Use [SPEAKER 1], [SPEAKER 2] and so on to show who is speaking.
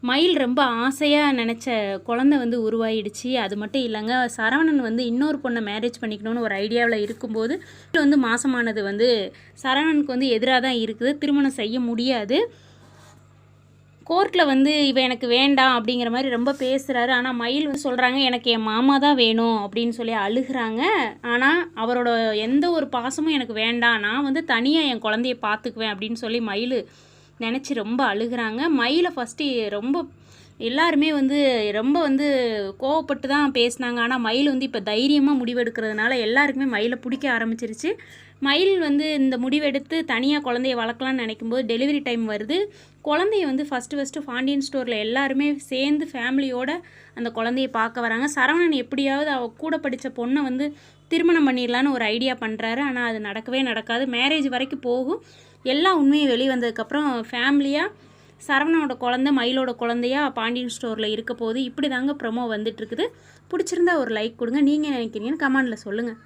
[SPEAKER 1] மயில் ரொம்ப ஆசையாக நினச்ச குழந்தை வந்து உருவாயிடுச்சு. அது மட்டும் இல்லைங்க, சரவணன் வந்து இன்னொரு பொண்ணை மேரேஜ் பண்ணிக்கணும்னு ஒரு ஐடியாவில் இருக்கும்போது வந்து மாசமானது வந்து சரவணனுக்கு வந்து எதிராக தான் இருக்குது. திருமணம் செய்ய முடியாது. கோர்ட்டில் வந்து இவன் எனக்கு வேண்டாம் அப்படிங்கிற மாதிரி ரொம்ப பேசுகிறாரு. ஆனால் மயில் வந்து சொல்கிறாங்க, எனக்கு என் மாமா தான் வேணும் அப்படின்னு சொல்லி அழுகிறாங்க. ஆனால் அவரோட எந்த ஒரு பாசமும் எனக்கு வேண்டாம், நான் வந்து தனியாக என் குழந்தைய பார்த்துக்குவேன் அப்படின்னு சொல்லி மயில் நினச்சி ரொம்ப அழுகிறாங்க. மயிலை ஃபஸ்ட்டு ரொம்ப எல்லாருமே வந்து ரொம்ப வந்து கோவப்பட்டு தான் பேசினாங்க. ஆனால் மயில் வந்து இப்போ தைரியமாக முடிவெடுக்கிறதுனால எல்லாருக்குமே மயிலை பிடிக்க ஆரம்பிச்சிருச்சு. மயில் வந்து இந்த முடிவெடுத்து தனியாக குழந்தைய வளர்க்கலான்னு நினைக்கும்போது டெலிவரி டைம் வருது. குழந்தைய வந்து ஃபஸ்ட்டு பாண்டியன் ஸ்டோரில் எல்லாருமே சேர்ந்து ஃபேமிலியோடு அந்த குழந்தைய பார்க்க வராங்க. சரவணன் எப்படியாவது அவ கூட படித்த பொண்ணை வந்து திருமணம் பண்ணிடலான்னு ஒரு ஐடியா பண்ணுறாரு. ஆனால் அது நடக்கவே நடக்காது. மேரேஜ் வரைக்கும் போகும். எல்லா உண்மையும் வெளியே வந்ததுக்கப்புறம் ஃபேமிலியாக சரவணனோட குழந்தை மயிலோட குழந்தையா பாண்டியன் ஸ்டோரில் இருக்க போது. இப்படி தாங்க ப்ரொமோ வந்துட்டுருக்குது. பிடிச்சிருந்தா ஒரு லைக் கொடுங்க. நீங்கள் நினைக்கிறீங்கன்னு கமெண்டில் சொல்லுங்கள்.